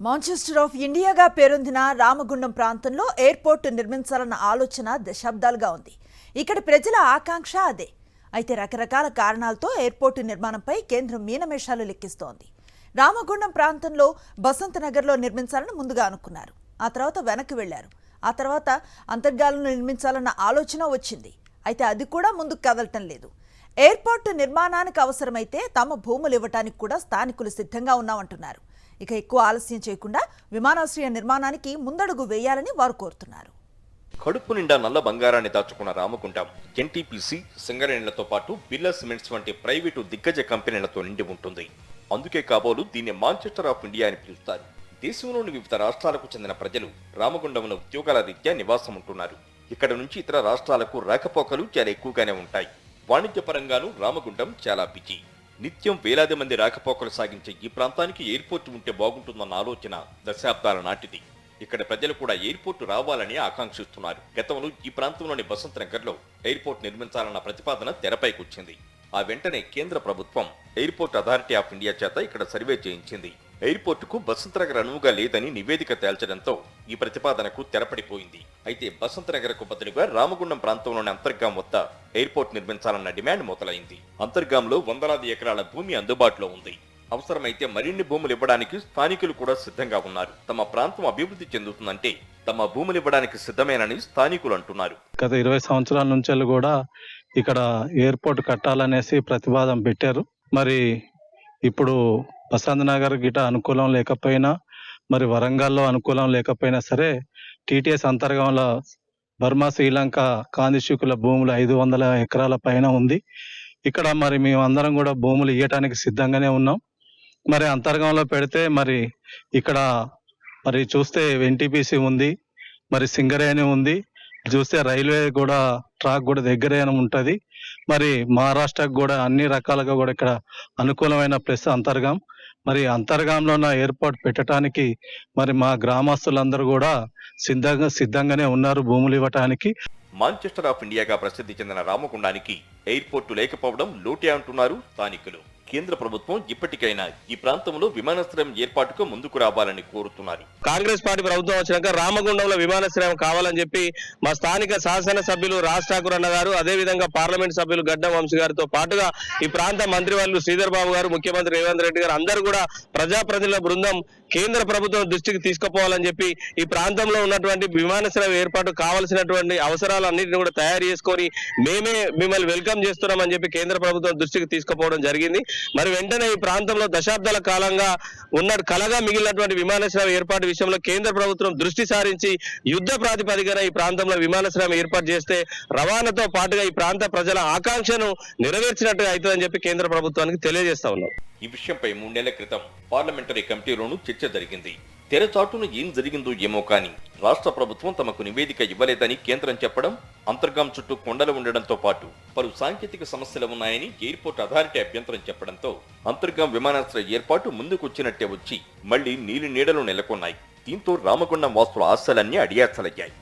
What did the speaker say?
Manchester of ఇండియాగా పేరొందిన రామగుండం ప్రాంతంలో airport నిర్మించాలన్న ఆలోచన దశాబ్దాలుగా ఉంది. ఇక్కడి ప్రజల ఆకాంక్ష అదే. అయితే రకరకాల కారణాలతో ఎయిర్పోర్టు నిర్మాణంపై కేంద్రం మీనమేషాలు లెక్కిస్తోంది. రామగుండం ప్రాంతంలో బసంత నగర్లో నిర్మించాలని ముందుగా అనుకున్నారు. ఆ తర్వాత వెనక్కి వెళ్లారు. ఆ తర్వాత అంతర్గాలంలో నిర్మించాలన్న ఆలోచన వచ్చింది. అయితే అది కూడా ముందుకు కదలటం లేదు. ఎయిర్పోర్టు నిర్మాణానికి అవసరమైతే తమ భూములు ఇవ్వటానికి కూడా స్థానికులు సిద్ధంగా ఉన్నామంటున్నారు. ఇక ఎక్కువ ఆలస్యం చేయకుండా విమానాశ్రయ నిర్మాణానికి ముందడుగు వేయాలని వారు కోరుతున్నారు. కడుపు నిండా నల్ల బంగారాన్ని దాచుకున్న రామగుండం ఎన్టీపీసీ, సింగరేణిలతో పాటు బిర్లా సిమెంట్స్ వంటి ప్రైవేటు దిగ్గజ కంపెనీలతో నిండి ఉంటుంది. అందుకే కాబోలు దీన్ని మాంచెస్టర్ ఆఫ్ ఇండియా అని పిలుస్తారు. దేశంలోని వివిధ రాష్ట్రాలకు చెందిన ప్రజలు రామగుండంలో ఉద్యోగాల రీత్యా నివాసం ఉంటున్నారు. ఇక్కడ నుంచి ఇతర రాష్ట్రాలకు రాకపోకలు చాలా ఎక్కువగానే ఉంటాయి. వాణిజ్యపరంగానూ రామగుండం చాలా బిజీ. నిత్యం వేలాది మంది రాకపోకలు సాగించే ఈ ప్రాంతానికి ఎయిర్పోర్ట్ ఉంటే బాగుంటుందన్న ఆలోచన దశాబ్దాల నాటిది. ఇక్కడ ప్రజలు కూడా ఎయిర్పోర్టు రావాలని ఆకాంక్షిస్తున్నారు. గతంలో ఈ ప్రాంతంలోని బసంత్ నగర్లో ఎయిర్పోర్ట్ నిర్మించాలన్న ప్రతిపాదన తెరపైకొచ్చింది. ఆ వెంటనే కేంద్ర ప్రభుత్వం ఎయిర్పోర్ట్ అథారిటీ ఆఫ్ ఇండియా చేత ఇక్కడ సర్వే చేయించింది. ఎయిర్పోర్టుకు బసంత్ నగర్ అనువుగా లేదని నివేదిక తేల్చడంతో ఈ ప్రతిపాదనకు తెరపడిపోయింది. అయితే బసంత్ నగర్కు బదులుగా రామగుండం ప్రాంతంలోని అంతర్గాం వద్ద ఎయిర్పోర్ట్ నిర్మించాలన్న డిమాండ్ మొదలైంది. అంతర్గాంలో వందలాది ఎకరాల భూమి అందుబాటులో ఉంది. అవసరమైతే మరిన్ని భూములు ఇవ్వడానికి స్థానికులు కూడా సిద్ధంగా ఉన్నారు. తమ ప్రాంతం అభివృద్ధి చెందుతుందంటే తమ భూములు ఇవ్వడానికి సిద్ధమేనని స్థానికులు అంటున్నారు. గత 20 సంవత్సరాల నుంచి కూడా ఇక్కడ ఎయిర్పోర్ట్ కట్టాలనేసి ప్రతిపాదన పెట్టారు. మరి ఇప్పుడు బసంత్ నగర్ గిట అనుకూలం లేకపోయినా, మరి వరంగల్లో అనుకూలం లేకపోయినా సరే, టీటీఎస్ అంతర్గంలో బర్మా, శ్రీలంక కాందిశుకుల భూములు 500 ఎకరాల పైన ఉంది. ఇక్కడ మరి మేమందరం కూడా భూములు ఇవ్వటానికి సిద్ధంగానే ఉన్నాం. మరి అంతర్గంలో పెడితే మరి ఇక్కడ మరి చూస్తే ఎన్టీపీసీ ఉంది, మరి సింగరేణి ఉంది, చూస్తే రైల్వే కూడా ట్రాక్ కూడా దగ్గరే ఉంటుంది. మరి మహారాష్ట్రకు కూడా అన్ని రకాలుగా కూడా ఇక్కడ అనుకూలమైన ప్లేస్ అంతర్గాం. మరి అంతర్గాంలో ఉన్న ఎయిర్పోర్ట్ పెట్టడానికి మరి మా గ్రామస్తులందరూ కూడా సిద్ధంగానే ఉన్నారు భూములు ఇవ్వటానికి. మాంచెస్టర్ ఆఫ్ ఇండియాగా ప్రసిద్ధి చెందిన రామగుండానికి ఎయిర్పోర్టు లేకపోవడం లోటే అంటున్నారు స్థానికులు. కేంద్ర ప్రభుత్వం ఇప్పటికైనా ఈ ప్రాంతంలో విమానాశ్రయం ఏర్పాటుకు ముందుకు రావాలని కోరుతున్నారు. కాంగ్రెస్ పార్టీ ప్రభుత్వం వచ్చినాక రామగుండంలో విమానాశ్రయం కావాలని చెప్పి మా స్థానిక శాసన సభ్యులు రాజ్ ఠాకూర్ అన్న గారు, అదేవిధంగా పార్లమెంట్ సభ్యులు గడ్డం వంశీ గారితో పాటుగా ఈ ప్రాంత మంత్రివర్యులు శ్రీధర్ బాబు గారు, ముఖ్యమంత్రి రేవంత్ రెడ్డి గారు అందరూ కూడా ప్రజాప్రతినిధుల బృందం కేంద్ర ప్రభుత్వం దృష్టికి తీసుకుపోవాలని చెప్పి ఈ ప్రాంతంలో ఉన్నటువంటి విమానాశ్రయం ఏర్పాటు కావాల్సినటువంటి అవసరాలన్నింటినీ కూడా తయారు చేసుకొని మేమే మిమ్మల్ని వెల్కమ్ చేస్తున్నామని చెప్పి కేంద్ర ప్రభుత్వం దృష్టికి తీసుకుపోవడం జరిగింది. మరి వెంటనే ఈ ప్రాంతంలో దశాబ్దాల కాలంగా కలగా మిగిలినటువంటి విమానాశ్రయం ఏర్పాటు విషయంలో కేంద్ర ప్రభుత్వం దృష్టి సారించి యుద్ధ ప్రాతిపదికన ఈ ప్రాంతంలో విమానాశ్రయం ఏర్పాటు చేస్తే రవాణాతో పాటుగా ఈ ప్రాంత ప్రజల ఆకాంక్షను నెరవేర్చినట్టుగా అవుతుందని చెప్పి కేంద్ర ప్రభుత్వానికి తెలియజేస్తా ఉన్నాం. ఈ విషయంపై 3 నెలల క్రితం పార్లమెంటరీ కమిటీలోనూ చర్చ జరిగింది. తెరచాటును ఏం జరిగిందో ఏమో కానీ రాష్ట్ర ప్రభుత్వం తమకు నివేదిక ఇవ్వలేదని కేంద్రం చెప్పడం, అంతర్గాం చుట్టూ కొండలు ఉండడంతో పాటు పలు సాంకేతిక సమస్యలు ఉన్నాయని ఎయిర్పోర్ట్ అథారిటీ అభ్యంతరం చెప్పడంతో అంతర్గాం విమానాశ్రయ ఏర్పాటు ముందుకొచ్చినట్టే వచ్చి మళ్లీ నీలి నీడలు నెలకొన్నాయి. దీంతో రామగుండం వాసుల ఆశలన్నీ అడియాసలయ్యాయి.